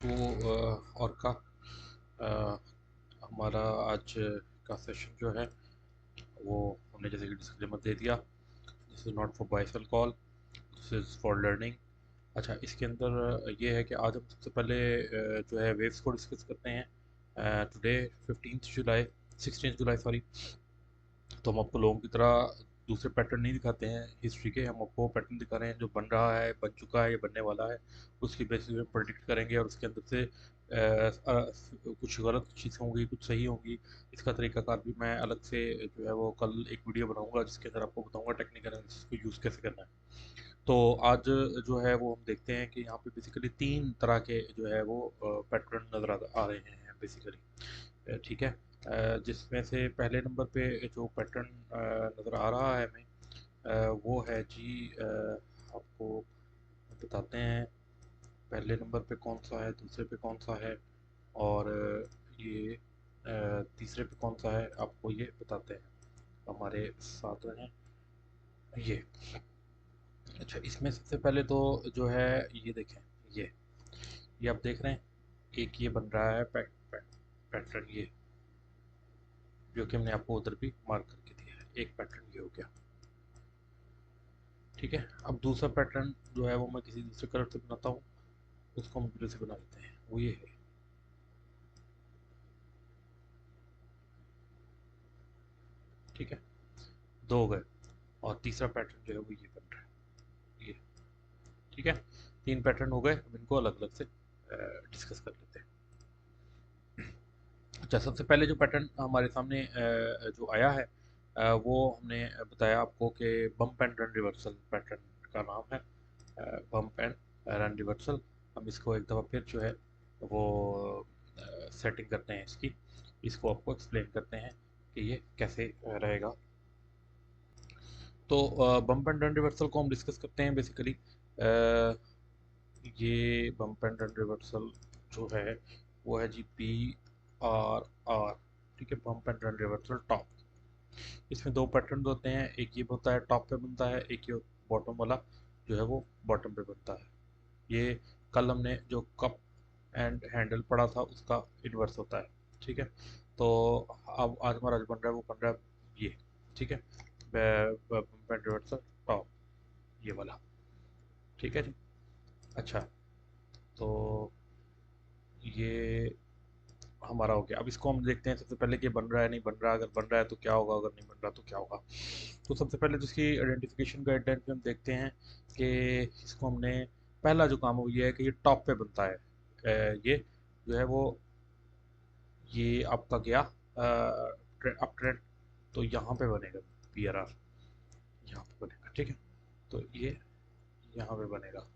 और का अ, हमारा आज का सेशन जो है वो हमने जैसे कि डिस्क्लेमर दे दिया, this is not for boys call, this is for learning. अच्छा, इसके अंदर ये है कि आज हम सबसे पहले जो है वेव्स को डिस्कस करते हैं। टुडे 15 जुलाई 16 जुलाई सॉरी। तो हम आपको लोगों की तरह दूसरे पैटर्न नहीं दिखाते हैं हिस्ट्री के, हम आपको पैटर्न दिखा रहे हैं जो बन रहा है, बन चुका है या बनने वाला है। उसकी बेसिस पे प्रेडिक्ट करेंगे और उसके अंदर से कुछ गलत चीज़ें होंगी, कुछ सही होंगी। इसका तरीकाकार भी मैं अलग से जो है वो कल एक वीडियो बनाऊंगा जिसके अंदर आपको बताऊंगा टेक्निकल एनालिसिस को यूज़ कैसे करना है। तो आज जो है वो हम देखते हैं कि यहाँ पे बेसिकली तीन तरह के जो है वो पैटर्न नज़र आ रहे हैं बेसिकली। ठीक है। जिसमें से पहले नंबर पे जो पैटर्न नज़र आ रहा है हमें, वो है जी, आपको बताते हैं पहले नंबर पे कौन सा है, दूसरे पे कौन सा है और ये तीसरे पे कौन सा है, आपको ये बताते हैं। हमारे साथ रहें ये। अच्छा, इसमें सबसे पहले तो जो है ये देखें, ये आप देख रहे हैं, एक ये बन रहा है पैटर्न ये, जो कि हमने आपको उधर भी मार्क करके दिया है। एक पैटर्न ये हो गया, ठीक है। अब दूसरा पैटर्न जो है वो मैं किसी दूसरे कलर से बनाता हूँ, उसको हम ब्लू से बना लेते हैं, वो ये है, ठीक है। दो हो गए। और तीसरा पैटर्न जो है वो ये बन रहा है, ये, ठीक है। तीन पैटर्न हो गए, अब इनको अलग अलग से डिस्कस कर लेते हैं। अच्छा, सबसे पहले जो पैटर्न हमारे सामने जो आया है, वो हमने बताया आपको कि bump and run reversal pattern का नाम है। Bump and run reversal. हम इसको एक दफ़ा फिर जो है वो सेटिंग करते हैं इसकी, इसको आपको एक्सप्लेन करते हैं कि ये कैसे रहेगा। तो बम्प एंड रन रिवर्सल को हम डिस्कस करते हैं बेसिकली। ये बम्प एंड रन रिवर्सल जो है वो है जी PRR, ठीक है। Bump and run reversal top. इसमें दो पैटर्न होते हैं, एक ये होता है टॉप पे बनता है, एक ये बॉटम वाला जो है वो बॉटम पे बनता है। ये कल हमने जो कप एंड हैंडल पढ़ा था उसका इन्वर्स होता है, ठीक है। तो अब आज हमारा जो बन रहा है वो बन रहा है ये, ठीक है। बम्प एंड रिवर्सल टॉप, ये वाला, ठीक है जी। अच्छा, तो ये हमारा हो गया। अब इसको हम देखते हैं सबसे पहले कि बन रहा है नहीं बन रहा, अगर बन रहा है तो क्या होगा, अगर नहीं बन रहा तो क्या होगा। तो सबसे पहले तो इसकी आइडेंटिफिकेशन गाइडलाइन पे हम देखते हैं कि इसको हमने, पहला जो काम हो ये है कि ये टॉप पे बनता है। ये जो है वो, ये आपका गया अप ट्रेंड, तो यहाँ पे बनेगा PRR, यहाँ पे बनेगा, ठीक है। तो ये यहाँ पे बनेगा,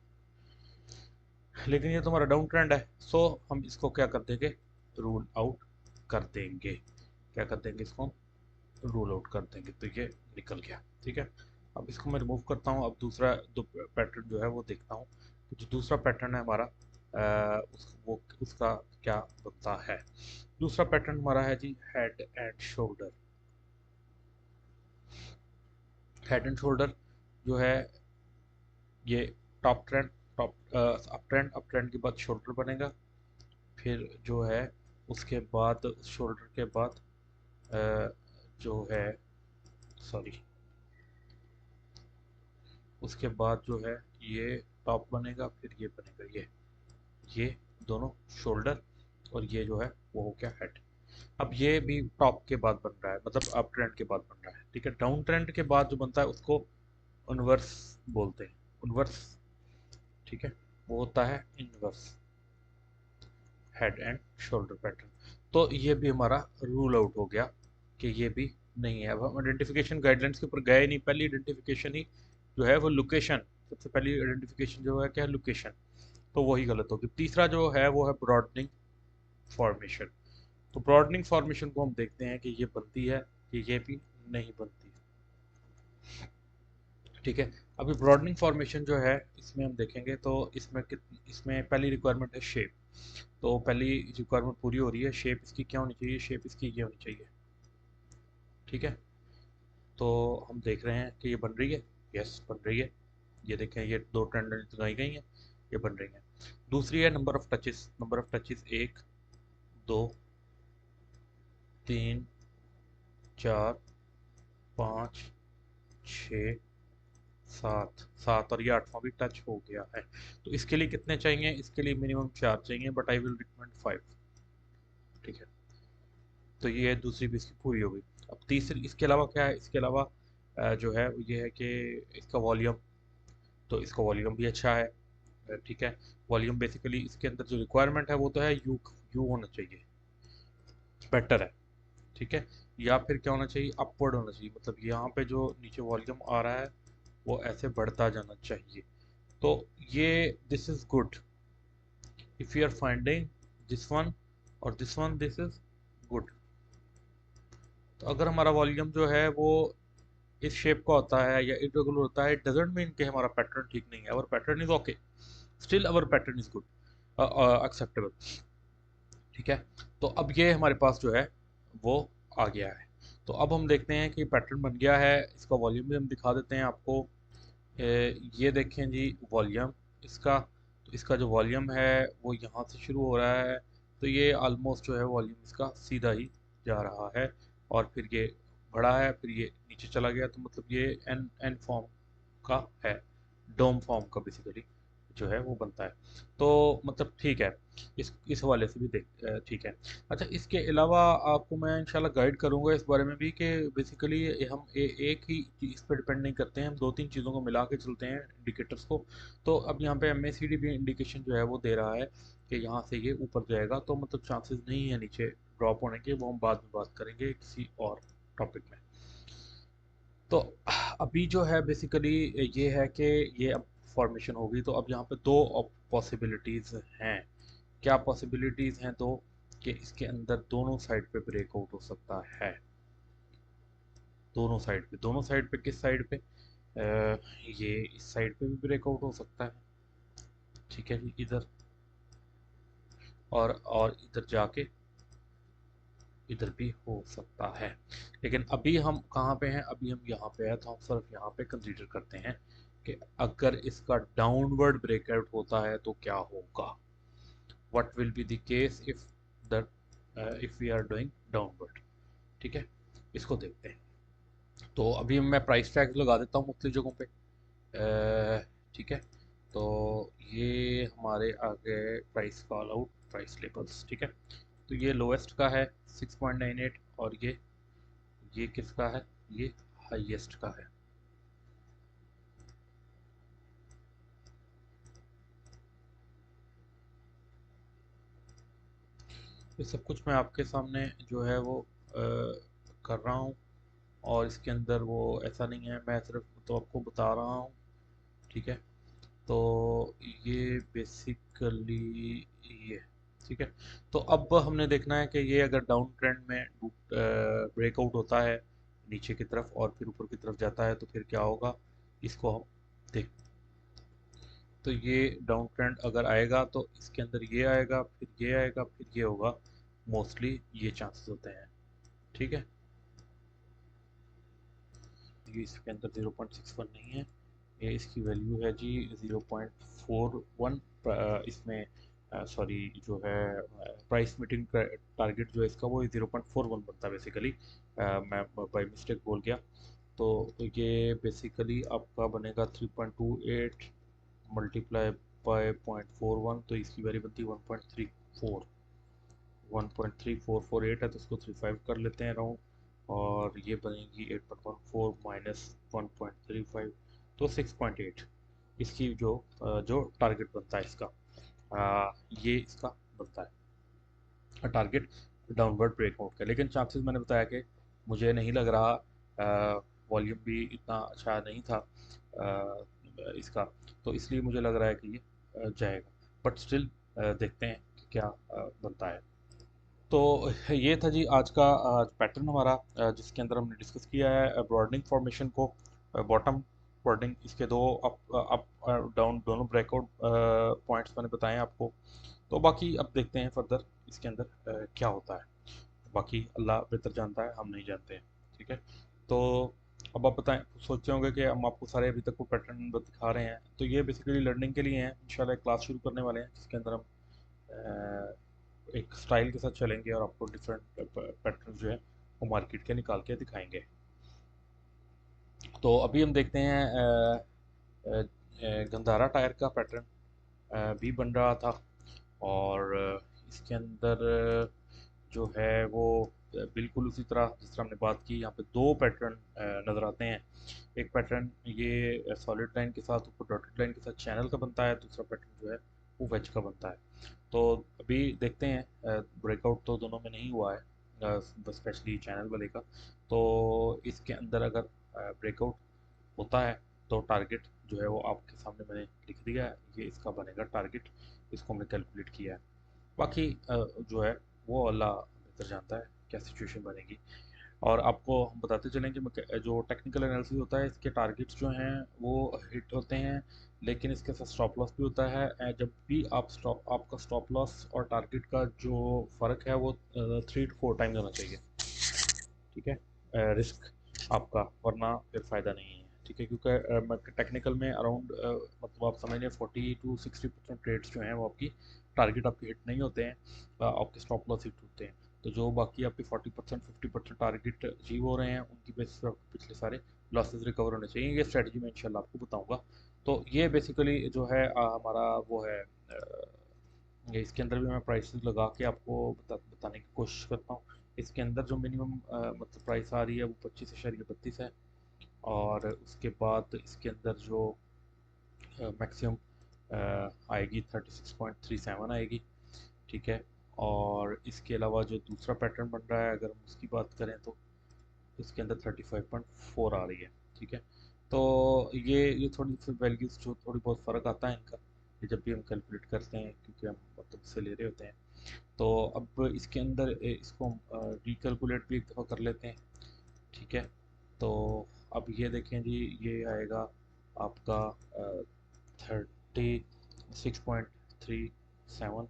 लेकिन ये तुम्हारा डाउन ट्रेंड है, सो हम इसको क्या कर देंगे, रूल आउट कर देंगे। क्या कर देंगे, इसको रूल आउट कर देंगे, तो ये निकल गया, ठीक है। अब इसको मैं रिमूव करता हूँ। अब दूसरा दो पैटर्न जो है वो देखता हूँ, तो जो दूसरा पैटर्न है हमारा, वो उसका क्या बनता है। दूसरा पैटर्न हमारा है जी head and shoulder. Head and shoulder जो है ये top trend, top up trend के बाद शोल्डर बनेगा। फिर जो है उसके बाद शोल्डर के बाद अ, जो है, सॉरी, उसके बाद जो है ये टॉप बनेगा, फिर ये बनेगा, ये दोनों शोल्डर, और ये जो है वो हो गया हेड। अब ये भी टॉप के बाद बन रहा है, मतलब अप ट्रेंड के बाद बन रहा है, ठीक है। डाउन ट्रेंड के बाद जो बनता है उसको इनवर्स बोलते हैं, इनवर्स, ठीक है। वो होता है inverse head and shoulder pattern. तो ये भी हमारा रूल आउट हो गया कि ये भी नहीं है। अब हम आइडेंटिफिकेशन गाइडलाइंस के ऊपर गए नहीं, पहली आइडेंटिफिकेशन ही जो है वो लोकेशन, सबसे पहली आइडेंटिफिकेशन जो है क्या है, लोकेशन, तो वही गलत होगी। तीसरा जो है वो है ब्रॉडनिंग फॉर्मेशन। तो ब्रॉडनिंग फॉर्मेशन को हम देखते हैं कि ये बनती है कि ये भी नहीं बनती, ठीक है। अभी ब्रॉडनिंग फॉर्मेशन जो है इसमें हम देखेंगे तो इसमें पहली रिक्वायरमेंट है शेप। तो पहली रिक्वायरमेंट पूरी हो रही है, शेप इसकी क्या होनी चाहिए, शेप इसकी ये होनी चाहिए, ठीक है। तो हम देख रहे हैं कि ये बन रही है, यस बन रही है। ये देखें, ये दो ट्रेंड लगाई गई हैं, ये बन रही हैं। दूसरी है number of touches. Number of touches 1 2 3 4 5 6 7 7 और ये 8वां भी टच हो गया है। तो इसके लिए कितने चाहिए? इसके लिए मिनिमम 4 चाहिए, बट आई विल रिकमेंड 5। ठीक है, तो ये दूसरी भी इसकी पूरी हो गई। अब तीसरी, इसके अलावा क्या है? इसके अलावा जो है वो ये है कि इसका वॉल्यूम, तो इसका वॉल्यूम भी अच्छा है। ठीक है, वॉल्यूम बेसिकली इसके अंदर जो रिक्वायरमेंट है वो तो है यू, यू होना चाहिए, बेटर है। ठीक है, या फिर क्या होना चाहिए? अपवर्ड होना चाहिए, मतलब यहाँ पे जो नीचे वॉल्यूम आ रहा है वो ऐसे बढ़ता जाना चाहिए। तो ये this is good. If you are finding this one और this one, this is good. तो अगर हमारा वॉल्यूम जो है वो इस शेप का होता है या इरेगुलर होता है, इट डजंट मीन कि हमारा पैटर्न ठीक नहीं है। Our pattern is okay, still our pattern is good, acceptable. ठीक है, तो अब ये हमारे पास जो है वो आ गया है। तो अब हम देखते हैं कि पैटर्न बन गया है। इसका वॉल्यूम भी हम दिखा देते हैं आपको। ये देखें जी वॉल्यूम इसका। तो इसका जो वॉल्यूम है वो यहाँ से शुरू हो रहा है, तो ये ऑलमोस्ट जो है वॉल्यूम इसका सीधा ही जा रहा है, और फिर ये बढ़ा है, फिर ये नीचे चला गया। तो मतलब ये एन एन फॉर्म का है, डोम फॉर्म का बेसिकली जो है वो बनता है। तो मतलब ठीक है, इस हवाले से भी देख ठीक है। अच्छा, इसके अलावा आपको मैं इंशाल्लाह गाइड करूंगा इस बारे में भी कि बेसिकली हम एक ही चीज़ पर डिपेंड नहीं करते हैं, हम दो तीन चीज़ों को मिला के चलते हैं इंडिकेटर्स को। तो अब यहाँ पे MACD भी इंडिकेशन जो है वो दे रहा है कि यहाँ से ये ऊपर जाएगा, तो मतलब चांसेस नहीं है नीचे ड्रॉप होने के, वो हम बाद में बात करेंगे किसी और टॉपिक में। तो अभी जो है बेसिकली ये है कि ये अब फॉर्मेशन होगी, तो अब यहाँ पे दो पॉसिबिलिटीज़ हैं। क्या पॉसिबिलिटीज़ हैं? दो, कि इसके अंदर दोनों साइड पे ब्रेकआउट हो सकता है। दोनों साइड पे, दोनों साइड पे किस साइड पे? ये इस साइड पे भी ब्रेकआउट हो सकता है। ठीक है जी, इधर, और इधर जाके इधर भी हो सकता है। लेकिन अभी हम कहाँ पे हैं? अभी हम यहाँ पे हैं, तो हम सिर्फ यहाँ पे कंसीडर करते हैं कि अगर इसका डाउनवर्ड ब्रेकआउट होता है तो क्या होगा। What will be the case if the if we are doing downward. ठीक है, इसको देखते हैं। तो अभी मैं प्राइस टैग लगा देता हूँ मुख्तलिफ जगहों पे। ठीक है, तो ये हमारे आ गए price call out, price labels. ठीक है, तो ये लोएस्ट का है 6.98, और ये किसका है? ये हाईएस्ट का है। ये सब कुछ मैं आपके सामने जो है वो कर रहा हूँ, और इसके अंदर वो ऐसा नहीं है, मैं सिर्फ तो आपको बता रहा हूँ। ठीक है, तो ये बेसिकली ये, ठीक है। तो अब हमने देखना है कि ये अगर डाउन ट्रेंड में ब्रेकआउट होता है नीचे की तरफ और फिर ऊपर की तरफ जाता है तो फिर क्या होगा, इसको हम देख। तो ये डाउन ट्रेंड अगर आएगा तो इसके अंदर ये आएगा, फिर ये आएगा, फिर ये होगा, मोस्टली ये चांसेस होते हैं। ठीक है, ये इसके अंदर 0.61 नहीं है, ये इसकी वैल्यू है जी 0.41। इसमें सॉरी जो है प्राइस मीटिंग टारगेट जो है इसका वो 0.41 बनता है बेसिकली। मैं बाई मिस्टेक बोल गया। तो ये बेसिकली आपका बनेगा 3.28 मल्टीप्लाई बाय 0.41, तो इसकी वैल्यू बनती है 1.34। 1.3448 है, तो इसको 35 कर लेते हैं राउंड, और ये बनेगी 8.14 माइनस 1.35, तो 6.8 इसकी जो टारगेट बनता है इसका, ये इसका बनता है टारगेट डाउनवर्ड ब्रेकआउट का। लेकिन चांसेस मैंने बताया कि मुझे नहीं लग रहा, वॉल्यूम भी इतना अच्छा नहीं था इसका, तो इसलिए मुझे लग रहा है कि ये जाएगा, बट स्टिल देखते हैं कि क्या बनता है। तो ये था जी आज का पैटर्न हमारा, जिसके अंदर हमने डिस्कस किया है ब्रॉडनिंग फॉर्मेशन को। बॉटम ब्रॉडनिंग, इसके दो अप डाउन दोनों ब्रेकआउट पॉइंट्स मैंने बताए हैं आपको। तो बाकी अब देखते हैं फर्दर इसके अंदर क्या होता है। बाकी अल्लाह बेहतर जानता है, हम नहीं जानते हैं। ठीक है, तो अब आप बताएं, सोचे होंगे कि हम आपको सारे अभी तक को पैटर्न दिखा रहे हैं, तो ये बेसिकली लर्निंग के लिए हैं। इंशाल्लाह एक क्लास शुरू करने वाले हैं जिसके अंदर हम एक स्टाइल के साथ चलेंगे और आपको डिफरेंट पैटर्न जो है वो मार्केट के निकाल के दिखाएंगे। तो अभी हम देखते हैं गंधारा टायर का पैटर्न भी बन रहा था, और इसके अंदर जो है वो बिल्कुल उसी तरह जिस तरह हमने बात की, यहाँ पे दो पैटर्न नज़र आते हैं। एक पैटर्न ये सॉलिड लाइन के साथ ऊपर डॉटेड लाइन के साथ चैनल का बनता है, दूसरा पैटर्न जो है वो वेज का बनता है। तो अभी देखते हैं, ब्रेकआउट तो दोनों में नहीं हुआ है, स्पेशली चैनल वाले का। तो इसके अंदर अगर ब्रेकआउट होता है तो टारगेट जो है वो आपके सामने मैंने लिख दिया है, ये इसका बनेगा टारगेट, इसको हमने कैलकुलेट किया है। बाकी जो है वो अल्लाह बेहतर जानता है क्या सिचुएशन बनेगी। और आपको हम बताते चलें कि जो टेक्निकल एनालिसिस होता है, इसके टारगेट्स जो हैं वो हिट होते हैं, लेकिन इसके साथ स्टॉप लॉस भी होता है। जब भी आपका स्टॉप लॉस और टारगेट का जो फ़र्क है वो 3 to 4 टाइम्स होना चाहिए, ठीक है, रिस्क आपका, वरना फिर फ़ायदा नहीं है, ठीक है। क्योंकि टेक्निकल में अराउंड मतलब आप समझ लें 40 to 60% ट्रेड्स जो हैं वो आपकी टारगेट आपके हिट नहीं होते हैं, आपके स्टॉप लॉस हिट होते हैं। तो जो बाकी आपके 40% 50% टारगेट अचीव हो रहे हैं, उनकी बेसिस पर आपके पिछले सारे लॉसेस रिकवर होने चाहिए। ये स्ट्रेटजी मैं इंशाल्लाह आपको बताऊंगा। तो ये बेसिकली जो है हमारा वो है, इसके अंदर भी मैं प्राइसेस लगा के आपको बताने की कोशिश करता हूँ। इसके अंदर जो मिनिमम मतलब प्राइस आ रही है वो 25.32 है, और उसके बाद इसके अंदर जो मैक्सिमम आएगी 36.37 आएगी, ठीक है। और इसके अलावा जो दूसरा पैटर्न बन रहा है, अगर हम उसकी बात करें तो इसके अंदर 35.4 आ रही है, ठीक है। तो ये थोड़ी सी वैल्यूज जो थोड़ी बहुत फ़र्क आता है इनका, ये जब भी हम कैलकुलेट करते हैं, क्योंकि हम मतलब से ले रहे होते हैं। तो अब इसके अंदर इसको हम रिकैलकुलेट भी एक दफ़ा कर लेते हैं, ठीक है। तो अब ये देखें जी, ये आएगा आपका 36.37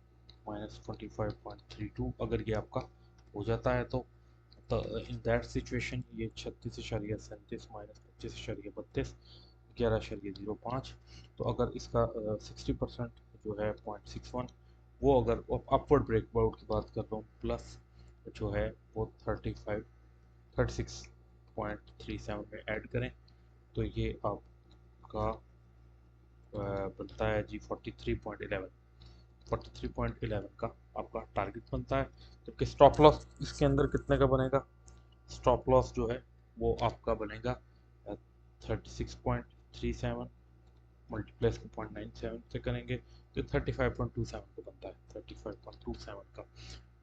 -25.32, अगर ये आपका हो जाता है तो इन दैट सिचुएशन ये 36.37 -25.32, 11.05। तो अगर इसका 60% जो है 0.61, वो अगर अपवर्ड ब्रेकआउट की बात कर रहा हूँ, प्लस जो है वो 36.37 में ऐड करें, तो ये आपका बनता है जी 43.11, 43.11 का आपका टारगेट बनता है। जबकि स्टॉप लॉस इसके अंदर कितने का बनेगा, स्टॉप लॉस जो है वो आपका बनेगा 36.37 मल्टीप्लेस को 0.97 से करेंगे तो 35.27 को बनता है, 35.27 का,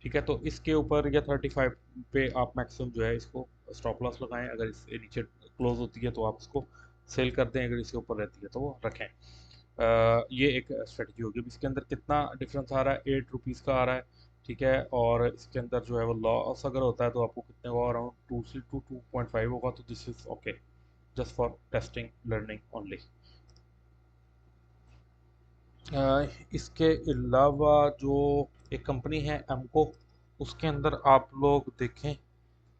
ठीक है। तो इसके ऊपर या 35 पे आप मैक्सिमम जो है इसको स्टॉप लॉस लगाएं। अगर इससे नीचे क्लोज होती है तो आप इसको सेल कर दें, अगर इसके ऊपर रहती है तो वो रखें। ये एक स्ट्रेटजी होगी। अब इसके अंदर कितना डिफरेंस आ रहा है, 8 रुपीज़ का आ रहा है, ठीक है। और इसके अंदर जो है वो लॉस अगर होता है तो आपको कितने का, अराउंड 2 से 2.5 होगा। तो this is okay, just for testing learning only. इसके अलावा जो एक कंपनी है एमको, उसके अंदर आप लोग देखें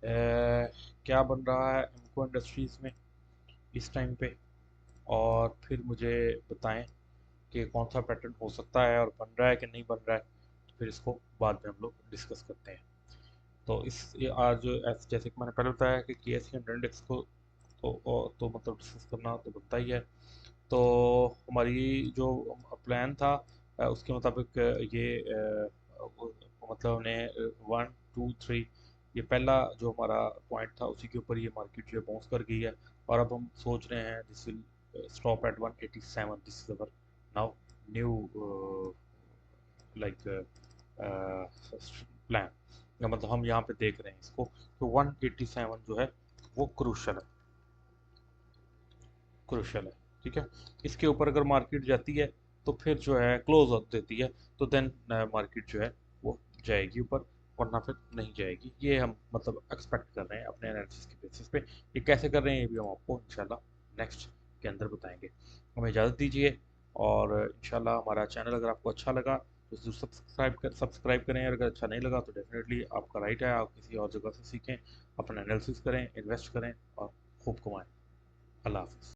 क्या बन रहा है एमको इंडस्ट्रीज़ में इस टाइम पे, और फिर मुझे बताएं कि कौन सा पैटर्न हो सकता है और बन रहा है कि नहीं बन रहा है। तो फिर इसको बाद में हम लोग डिस्कस करते हैं। तो ये आज जैसे कि मैंने पहले बताया कि KSE 100 इंडेक्स को तो मतलब डिस्कस करना तो बनता ही है। तो हमारी जो प्लान था उसके मुताबिक मतलब हमने 1 2 3, ये पहला जो हमारा पॉइंट था उसी के ऊपर ये मार्केट जो है बाउंस कर गई है। और अब हम सोच रहे हैं this will stop at 187, this is our now new like plan, या मतलब हम यहाँ पे देख रहे हैं इसको। तो 187 जो है वो क्रूशल है, ठीक है। इसके ऊपर अगर मार्केट जाती है तो फिर जो है क्लोज देती है, तो देन मार्केट जो है वो जाएगी ऊपर, वरना फिर नहीं जाएगी। ये हम मतलब एक्सपेक्ट कर रहे हैं अपने एनालिसिस के बेसिस पे। ये कैसे कर रहे हैं ये भी हम आपको इंशाल्लाह नेक्स्ट के अंदर बताएंगे। हमें इजाज़त दीजिए, और इंशाल्लाह हमारा चैनल अगर आपको अच्छा लगा तो ज़रूर सब्सक्राइब करें, और अगर अच्छा नहीं लगा तो डेफिनेटली आपका राइट है, आप किसी और जगह से सीखें, अपना एनालिसिस करें, इन्वेस्ट करें, और खूब कमाएं। अल्लाह हाफ़िज़।